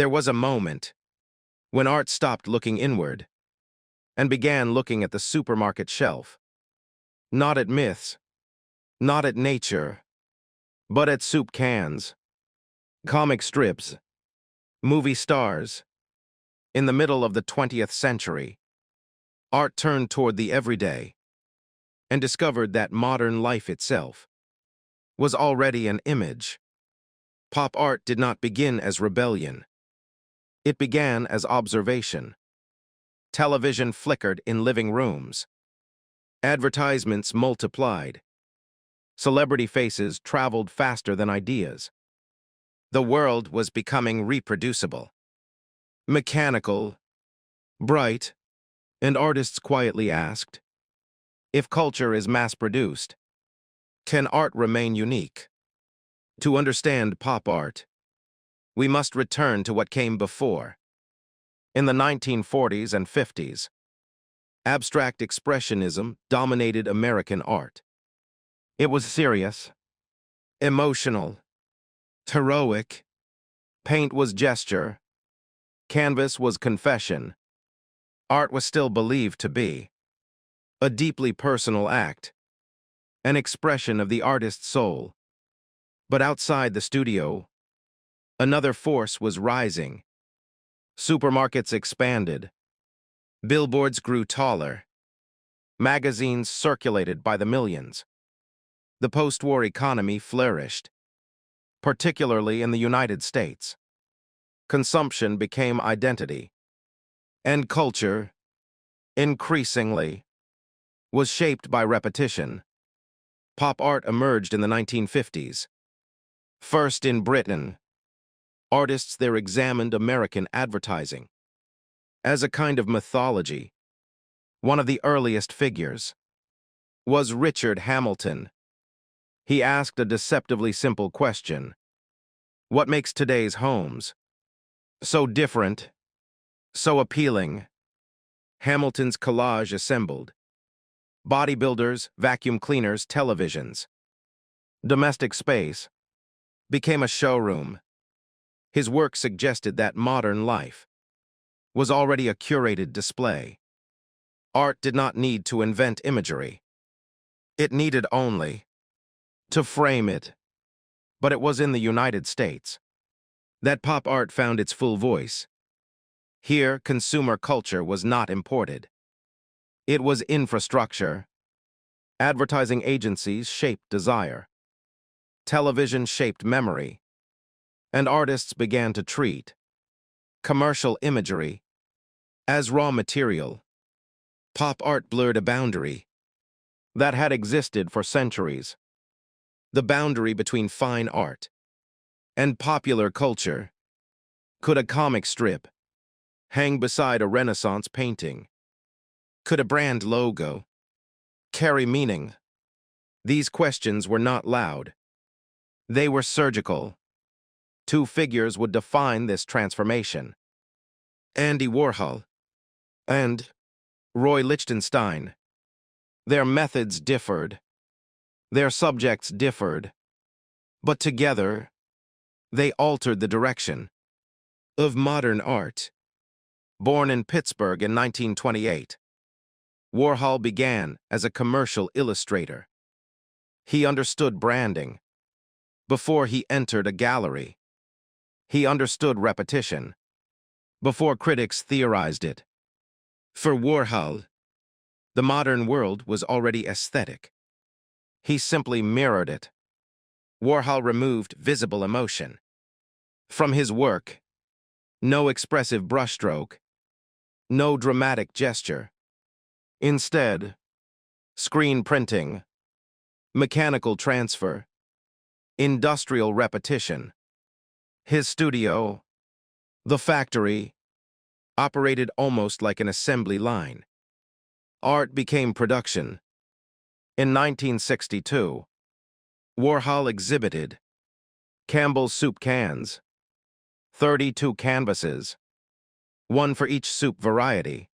There was a moment when art stopped looking inward and began looking at the supermarket shelf. Not at myths, not at nature, but at soup cans, comic strips, movie stars. In the middle of the 20th century, art turned toward the everyday and discovered that modern life itself was already an image. Pop art did not begin as rebellion. It began as observation. Television flickered in living rooms. Advertisements multiplied. Celebrity faces traveled faster than ideas. The world was becoming reproducible, mechanical, bright, and artists quietly asked, if culture is mass-produced, can art remain unique? To understand pop art, we must return to what came before. In the 1940s and 50s, Abstract Expressionism dominated American art. It was serious, emotional, heroic. Paint was gesture. Canvas was confession. Art was still believed to be a deeply personal act, an expression of the artist's soul. But outside the studio, another force was rising. Supermarkets expanded. Billboards grew taller. Magazines circulated by the millions. The post-war economy flourished, particularly in the United States. Consumption became identity, and culture, increasingly, was shaped by repetition. Pop art emerged in the 1950s. First in Britain, artists there examined American advertising as a kind of mythology. One of the earliest figures was Richard Hamilton. He asked a deceptively simple question: what makes today's homes so different, so appealing? Hamilton's collage assembled bodybuilders, vacuum cleaners, televisions. Domestic space became a showroom. His work suggested that modern life was already a curated display. Art did not need to invent imagery. It needed only to frame it. But it was in the United States that pop art found its full voice. Here, consumer culture was not imported. It was infrastructure. Advertising agencies shaped desire. Television shaped memory. And artists began to treat commercial imagery as raw material. Pop art blurred a boundary that had existed for centuries. The boundary between fine art and popular culture. Could a comic strip hang beside a Renaissance painting? Could a brand logo carry meaning? These questions were not loud. They were surgical. Two figures would define this transformation: Andy Warhol and Roy Lichtenstein. Their methods differed. Their subjects differed. But together, they altered the direction of modern art. Born in Pittsburgh in 1928, Warhol began as a commercial illustrator. He understood branding before he entered a gallery. He understood repetition before critics theorized it. For Warhol, the modern world was already aesthetic. He simply mirrored it. Warhol removed visible emotion from his work. No expressive brushstroke, no dramatic gesture. Instead, screen printing, mechanical transfer, industrial repetition. His studio, the factory, operated almost like an assembly line. Art became production. In 1962, Warhol exhibited Campbell soup cans, 32 canvases, one for each soup variety,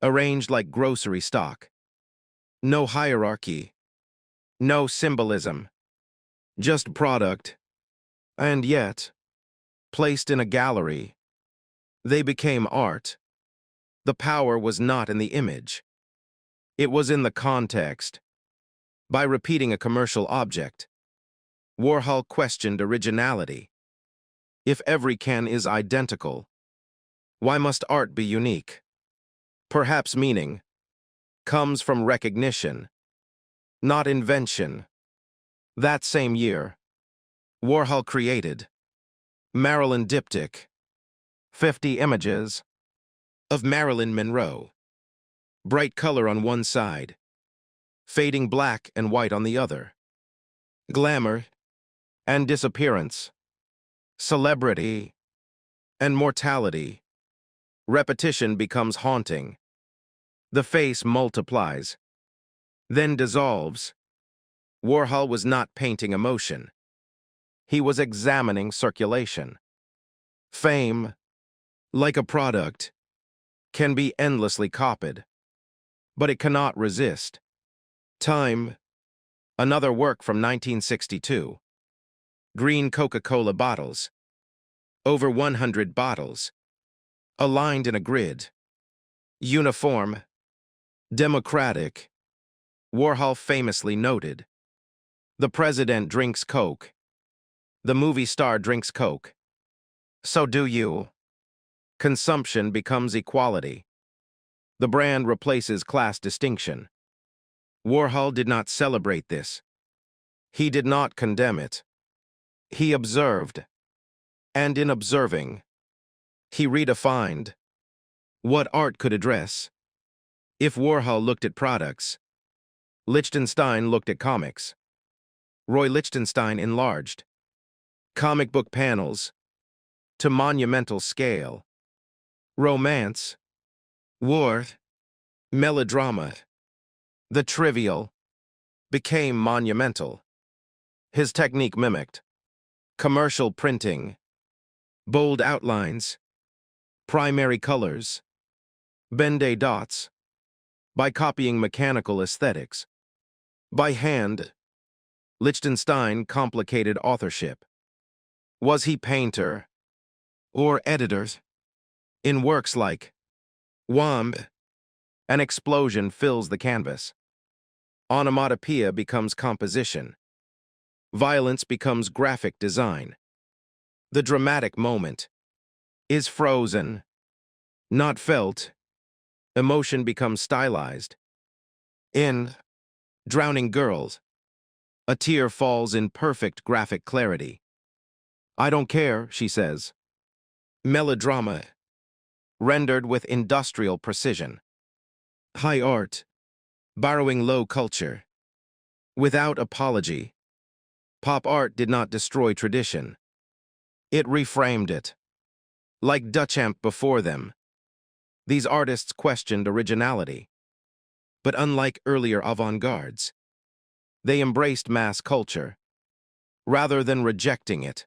arranged like grocery stock. No hierarchy, no symbolism, just product. And yet, Placed in a gallery, they became art. The power was not in the image. It was in the context. By repeating a commercial object, Warhol questioned originality. If every can is identical, why must art be unique? Perhaps meaning comes from recognition, not invention. That same year, Warhol created Marilyn Diptych, 50 images of Marilyn Monroe. Bright color on one side, fading black and white on the other. Glamour and disappearance, celebrity and mortality. Repetition becomes haunting. The face multiplies, then dissolves. Warhol was not painting emotion. He was examining circulation. Fame, like a product, can be endlessly copied, but it cannot resist. Time, another work from 1962. Green Coca-Cola bottles. Over 100 bottles, aligned in a grid. Uniform, democratic. Warhol famously noted, "The president drinks Coke. The movie star drinks Coke. So do you." Consumption becomes equality. The brand replaces class distinction. Warhol did not celebrate this. He did not condemn it. He observed. And in observing, he redefined what art could address. If Warhol looked at products, Lichtenstein looked at comics. Roy Lichtenstein enlarged comic book panels to monumental scale. Romance, war, melodrama, the trivial, became monumental. His technique mimicked commercial printing, bold outlines, primary colors, Ben-Day dots. By copying mechanical aesthetics. By hand, Lichtenstein complicated authorship. Was he painter or editor? In works like Whaam, an explosion fills the canvas. Onomatopoeia becomes composition. Violence becomes graphic design. The dramatic moment is frozen, not felt. Emotion becomes stylized. In Drowning Girls, a tear falls in perfect graphic clarity. "I don't care," she says. Melodrama, rendered with industrial precision. High art, borrowing low culture. Without apology, pop art did not destroy tradition. It reframed it. Like Duchamp before them, these artists questioned originality. But unlike earlier avant-gardes, they embraced mass culture. Rather than rejecting it,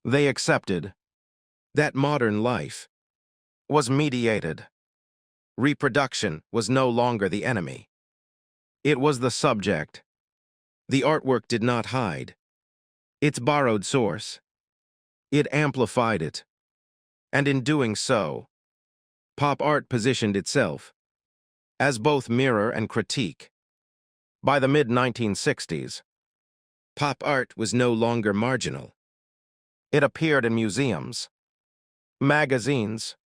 they accepted that modern life was mediated. Reproduction was no longer the enemy. It was the subject. The artwork did not hide its borrowed source. It amplified it. And in doing so, pop art positioned itself as both mirror and critique. By the mid-1960s, pop art was no longer marginal. It appeared in museums, magazines,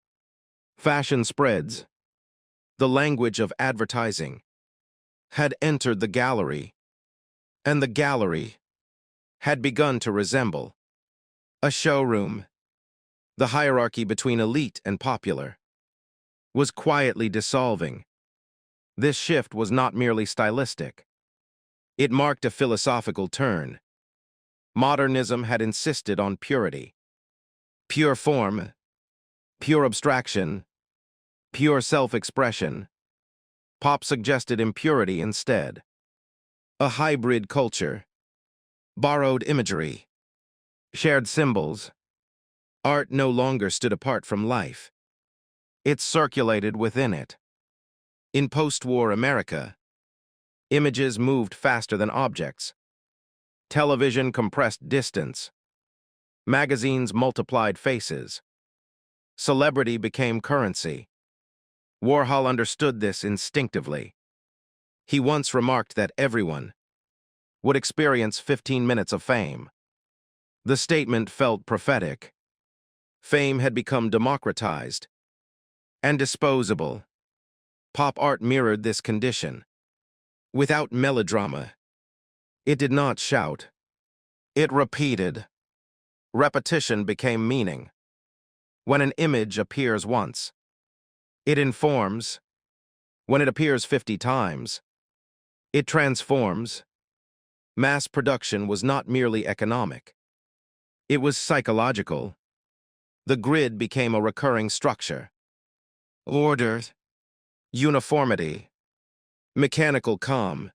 fashion spreads. The language of advertising had entered the gallery, and the gallery had begun to resemble a showroom. The hierarchy between elite and popular was quietly dissolving. This shift was not merely stylistic. It marked a philosophical turn. Modernism had insisted on purity. Pure form, pure abstraction, pure self-expression. Pop suggested impurity instead. A hybrid culture, borrowed imagery, shared symbols. Art no longer stood apart from life. It circulated within it. In post-war America, images moved faster than objects. Television compressed distance. Magazines multiplied faces. Celebrity became currency. Warhol understood this instinctively. He once remarked that everyone would experience 15 minutes of fame. The statement felt prophetic. Fame had become democratized and disposable. Pop art mirrored this condition. Without melodrama, it did not shout. It repeated. Repetition became meaning. When an image appears once, it informs. When it appears 50 times, it transforms. Mass production was not merely economic. It was psychological. The grid became a recurring structure. Order, uniformity, mechanical calm.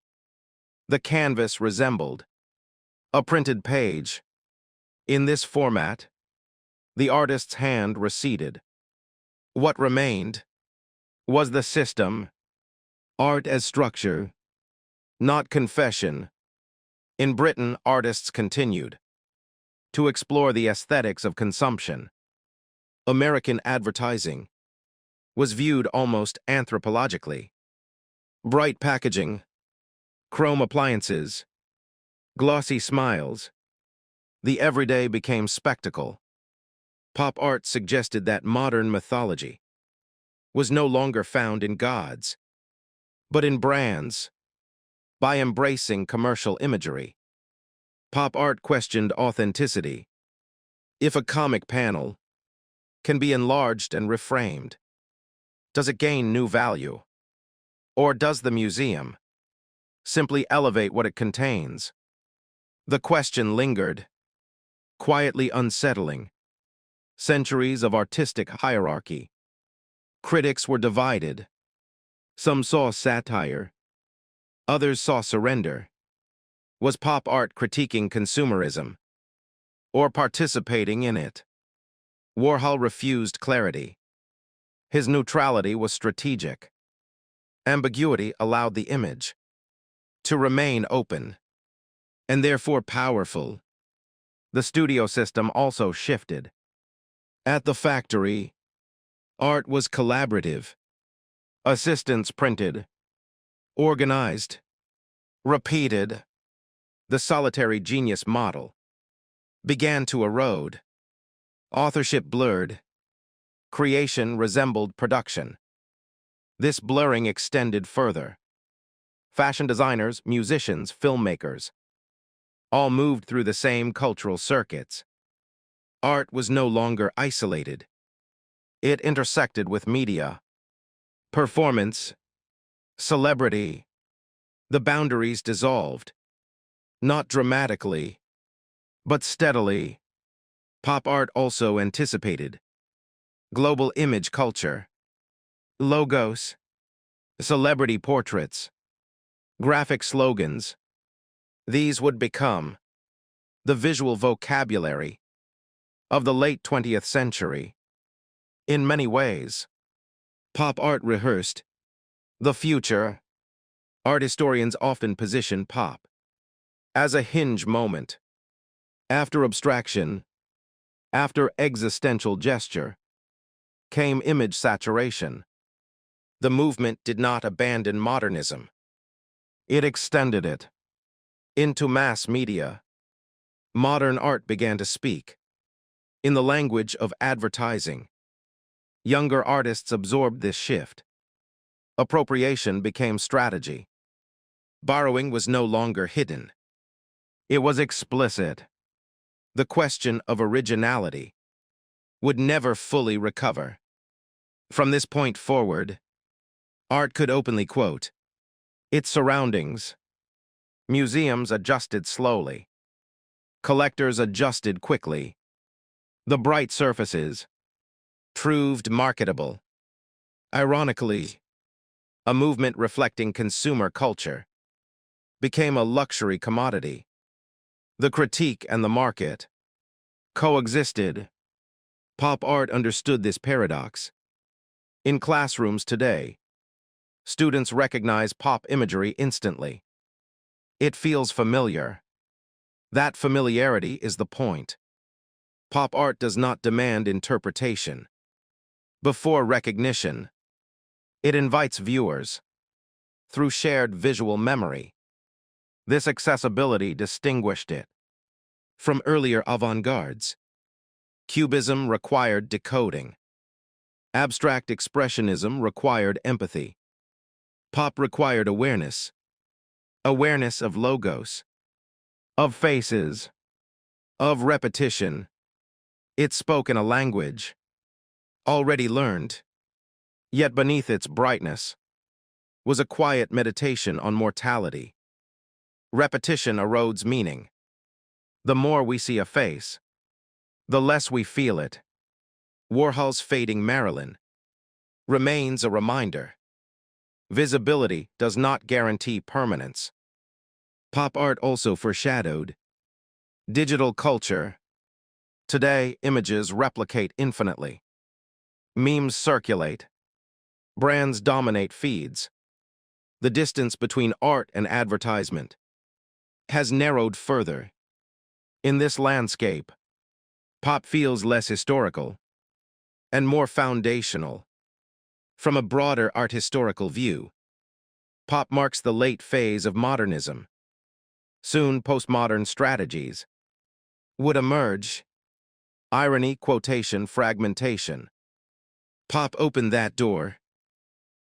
The canvas resembled a printed page. In this format, the artist's hand receded. What remained was the system, art as structure, not confession. In Britain, artists continued to explore the aesthetics of consumption. American advertising was viewed almost anthropologically. Bright packaging, chrome appliances, glossy smiles. The everyday became spectacle. Pop art suggested that modern mythology was no longer found in gods, but in brands. By embracing commercial imagery, pop art questioned authenticity. If a comic panel can be enlarged and reframed, does it gain new value? Or does the museum simply elevate what it contains? The question lingered, quietly unsettling. Centuries of artistic hierarchy. Critics were divided. Some saw satire. Others saw surrender. Was pop art critiquing consumerism or participating in it? Warhol refused clarity. His neutrality was strategic. Ambiguity allowed the image to remain open and therefore powerful. The studio system also shifted. At the factory, art was collaborative. Assistants printed, organized, repeated. The solitary genius model began to erode. Authorship blurred. Creation resembled production. This blurring extended further. Fashion designers, musicians, filmmakers all moved through the same cultural circuits. Art was no longer isolated. It intersected with media, performance, celebrity. The boundaries dissolved. Not dramatically, but steadily. Pop art also anticipated global image culture, logos, celebrity portraits, graphic slogans. These would become the visual vocabulary of the late 20th century. In many ways, pop art rehearsed the future. Art historians often position pop as a hinge moment. After abstraction, after existential gesture, came image saturation. The movement did not abandon modernism. It extended it into mass media. Modern art began to speak in the language of advertising. Younger artists absorbed this shift. Appropriation became strategy. Borrowing was no longer hidden. It was explicit. The question of originality would never fully recover. From this point forward, art could openly quote its surroundings. Museums adjusted slowly. Collectors adjusted quickly. The bright surfaces proved marketable. Ironically, a movement reflecting consumer culture became a luxury commodity. The critique and the market coexisted. Pop art understood this paradox. In classrooms today, students recognize pop imagery instantly. It feels familiar. That familiarity is the point. Pop art does not demand interpretation. Before recognition, it invites viewers through shared visual memory. This accessibility distinguished it from earlier avant-gardes. Cubism required decoding. Abstract Expressionism required empathy. Pop required awareness. Awareness of logos, of faces, of repetition. It spoke in a language already learned, yet beneath its brightness was a quiet meditation on mortality. Repetition erodes meaning. The more we see a face, the less we feel it. Warhol's fading Marilyn remains a reminder. Visibility does not guarantee permanence. Pop art also foreshadowed digital culture. Today, images replicate infinitely. Memes circulate. Brands dominate feeds. The distance between art and advertisement has narrowed further. In this landscape, pop feels less historical and more foundational. From a broader art historical view, pop marks the late phase of modernism. Soon, postmodern strategies would emerge. Irony, quotation, fragmentation. Pop opened that door.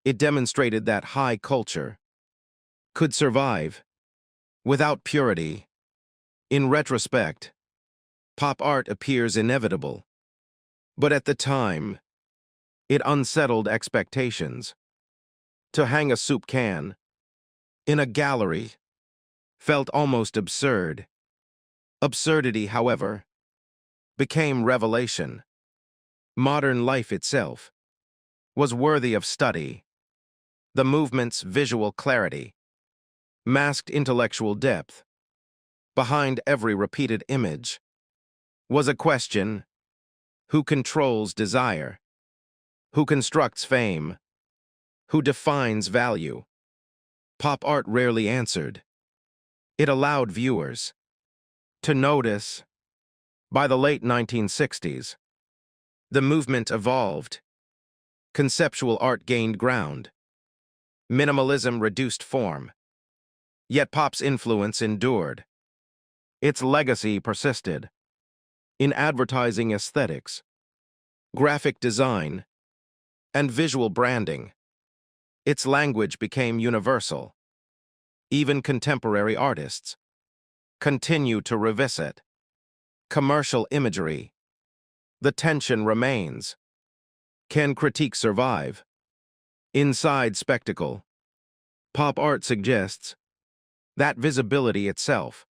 It demonstrated that high culture could survive without purity. In retrospect, pop art appears inevitable. But at the time, it unsettled expectations. To hang a soup can in a gallery felt almost absurd. Absurdity, however, became revelation. Modern life itself was worthy of study. The movement's visual clarity masked intellectual depth. Behind every repeated image was a question: who controls desire? Who constructs fame? Who defines value? Pop art rarely answered. It allowed viewers to notice. By the late 1960s, the movement evolved. Conceptual art gained ground. Minimalism reduced form. Yet pop's influence endured. Its legacy persisted. In advertising aesthetics, graphic design, and visual branding, its language became universal. Even contemporary artists continue to revisit commercial imagery. The tension remains. Can critique survive inside spectacle? Pop art suggests that visibility itself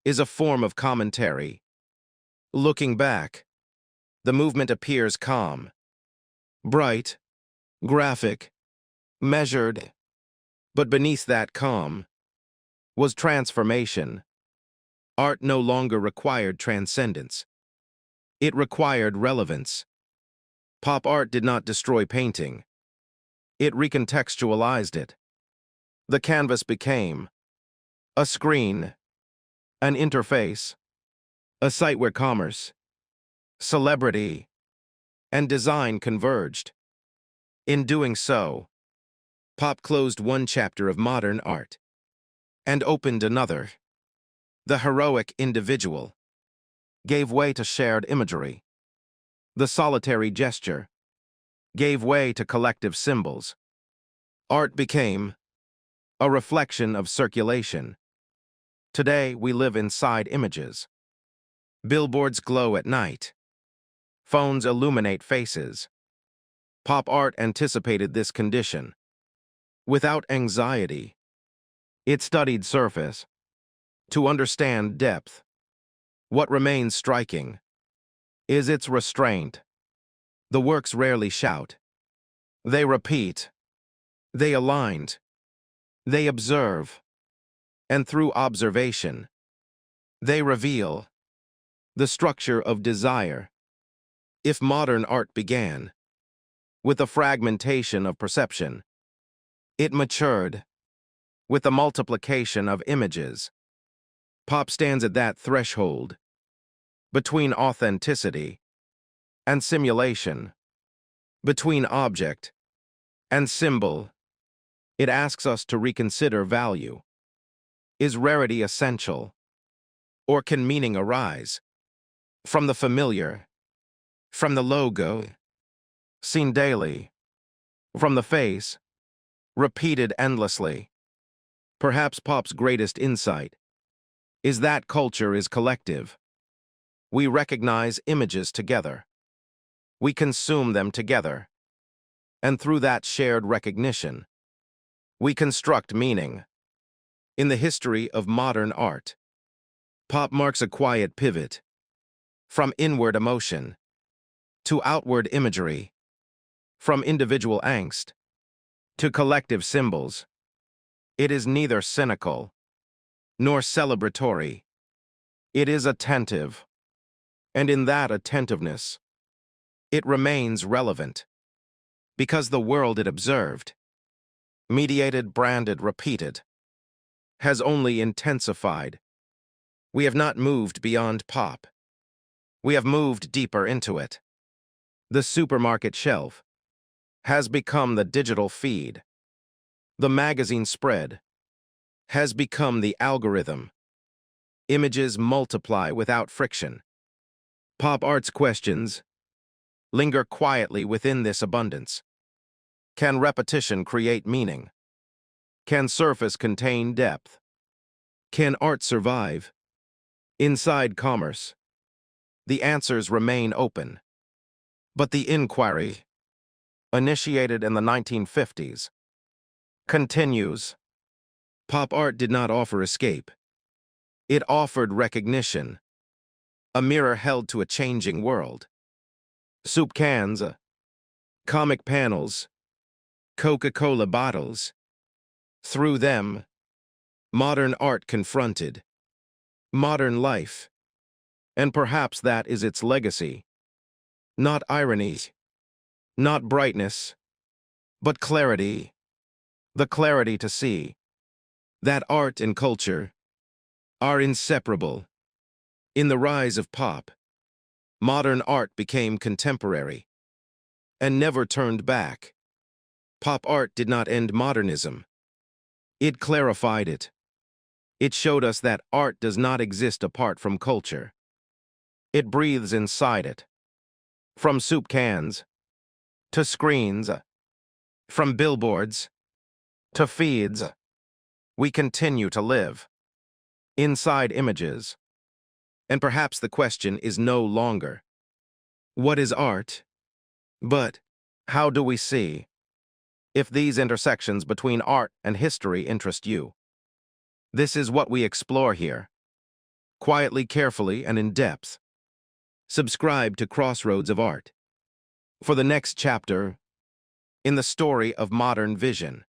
is a form of commentary. Looking back, the movement appears calm, bright, graphic, measured, but beneath that calm was transformation. Art no longer required transcendence. It required relevance. Pop art did not destroy painting. It recontextualized it. The canvas became a screen, an interface, a site where commerce, celebrity, and design converged. In doing so, pop closed one chapter of modern art and opened another. The heroic individual gave way to shared imagery. The solitary gesture gave way to collective symbols. Art became a reflection of circulation. Today, we live inside images. Billboards glow at night. Phones illuminate faces. Pop art anticipated this condition. Without anxiety, it studied surface to understand depth. What remains striking is its restraint. The works rarely shout. They repeat. They aligned. They observe. And through observation, they reveal the structure of desire. If modern art began with a fragmentation of perception, it matured with the multiplication of images. Pop stands at that threshold. between authenticity and simulation, between object and symbol. It asks us to reconsider value. Is rarity essential, or can meaning arise from the familiar, from the logo, seen daily, from the face, repeated endlessly? Perhaps pop's greatest insight is that culture is collective. We recognize images together. We consume them together. And through that shared recognition, we construct meaning. In the history of modern art, pop marks a quiet pivot from inward emotion to outward imagery, from individual angst to collective symbols. It is neither cynical nor celebratory. It is attentive, and in that attentiveness, it remains relevant, because the world it observed, mediated, branded, repeated, has only intensified. We have not moved beyond pop. We have moved deeper into it. The supermarket shelf has become the digital feed. The magazine spread has become the algorithm. Images multiply without friction. Pop art's questions linger quietly within this abundance. Can repetition create meaning? Can surface contain depth? Can art survive inside commerce? The answers remain open. But the inquiry, initiated in the 1950s, continues. Pop art did not offer escape. It offered recognition, a mirror held to a changing world. Soup cans, comic panels, Coca-Cola bottles. Through them, modern art confronted modern life. And perhaps that is its legacy. Not irony, not brightness, but clarity. The clarity to see that art and culture are inseparable. In the rise of pop, modern art became contemporary and never turned back. Pop art did not end modernism. It clarified it. It showed us that art does not exist apart from culture. It breathes inside it. From soup cans to screens, from billboards to feeds, we continue to live inside images. And perhaps the question is no longer, what is art? But, how do we see? If these intersections between art and history interest you, this is what we explore here, quietly, carefully, and in depth. Subscribe to Crossroads of Art for the next chapter in the story of modern vision.